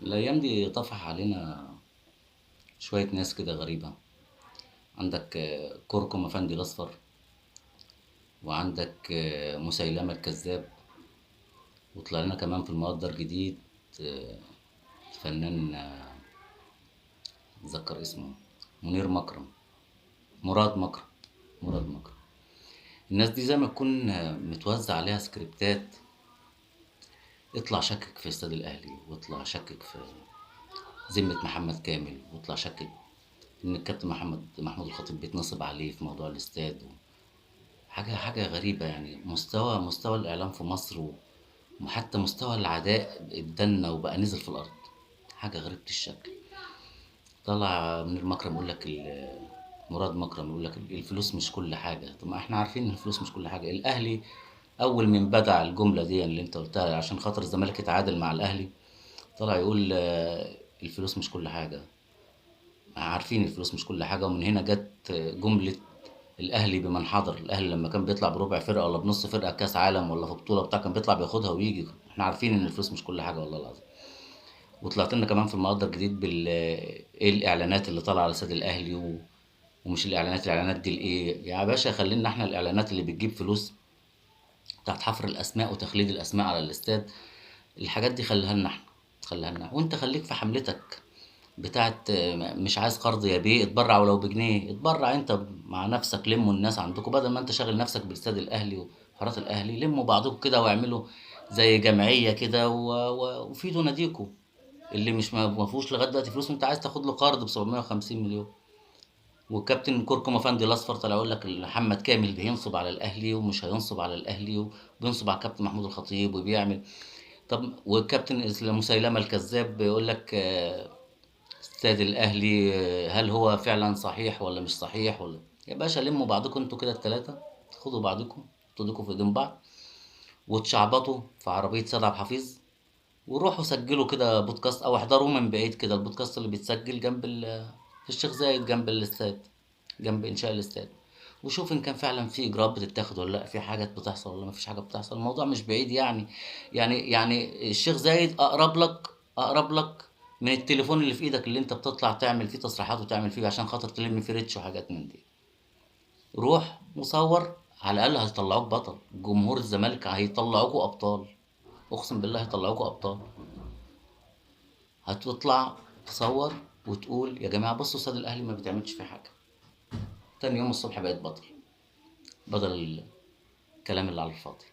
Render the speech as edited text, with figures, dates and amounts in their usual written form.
الأيام دي طفح علينا شوية ناس كده غريبة. عندك كركم أفندي الأصفر، وعندك مسيلمة الكذاب، وطلع لنا كمان في المصدر جديد آه، فنان أتذكر اسمه، منير مكرم، مراد مكرم، مراد مكرم. الناس دي زي ما تكون متوزع عليها سكريبتات. اطلع شكك في استاد الأهلي، واطلع شكك في ذمة محمد كامل، واطلع شكك إن الكابتن محمود الخطيب بيتنصب عليه في موضوع الاستاد. حاجة غريبة يعني. مستوى الإعلام في مصر وحتى مستوى العداء اتدنى وبقى نزل في الأرض. حاجة غريبة الشكل. طلع من المكرم يقول لك مراد مكرم يقول لك الفلوس مش كل حاجة. طب ما احنا عارفين ان الفلوس مش كل حاجة. الأهلي أول من بدع الجملة دي اللي انت قلتها عشان خاطر الزمالك يتعادل مع الأهلي، طلع يقول الفلوس مش كل حاجة. عارفين الفلوس مش كل حاجة. ومن هنا جت جملة الأهلي بمن حضر. الأهلي لما كان بيطلع بربع فرقة ولا بنص فرقة كأس عالم ولا في بطولة بتاع كان بيطلع بياخدها ويجي. احنا عارفين إن الفلوس مش كل حاجة والله العظيم. وطلعت لنا كمان في المقدر جديد ايه الإعلانات اللي طالعة على استاد الأهلي ومش الإعلانات دي لإيه يا باشا. خلينا احنا الإعلانات اللي بتجيب فلوس بتاعت حفر الأسماء وتخليد الأسماء على الاستاد. الحاجات دي خليها لنا احنا، خليها لنا. وانت خليك في حملتك بتاعت مش عايز قرض يا بيه، اتبرع ولو بجنيه. اتبرع انت مع نفسك، لموا الناس عندكم بدل ما انت شاغل نفسك بالاستاد الاهلي وحارات الاهلي. لموا بعضكم كده واعملوا زي جمعيه كده وفيدوا ناديكم اللي مش ما فيهوش لغايه دلوقتي فلوس. انت عايز تاخد له قرض ب 750 مليون. والكابتن كركم افندي الاصفر طلع يقول لك محمد كامل بينصب على الاهلي ومش هينصب على الاهلي، وبينصب على الكابتن محمود الخطيب وبيعمل. طب والكابتن مسيلمه الكذاب بيقول لك استاد الاهلي هل هو فعلا صحيح ولا مش صحيح ولا. يا باشا لموا بعضكم انتوا كده التلاتة، خدوا بعضكم تدوكوا في ايدين بعض وتشعبطوا في عربية سيد عبد الحفيظ، وروحوا سجلوا كده بودكاست او احضروا من بعيد كده البودكاست اللي بيتسجل جنب في الشيخ زايد جنب الاستاد، جنب انشاء الاستاد. وشوف ان كان فعلا في اجراءات بتتاخد ولا لا، في حاجات بتحصل ولا ما فيش حاجه بتحصل. الموضوع مش بعيد يعني. يعني الشيخ زايد اقرب لك، اقرب لك من التليفون اللي في ايدك اللي انت بتطلع تعمل فيه تصريحات وتعمل فيه عشان خاطر تلم فيه ريتش وحاجات من دي. روح مصور، على الاقل هيطلعوك بطل. جمهور الزمالك هيطلعوكوا ابطال، اقسم بالله هيطلعوكوا ابطال. هتطلع تصور وتقول يا جماعه بصوا استاد الاهلي ما بتعملش فيه حاجه. تاني يوم الصبح بقيت بطل بدل الكلام اللي على الفاضي.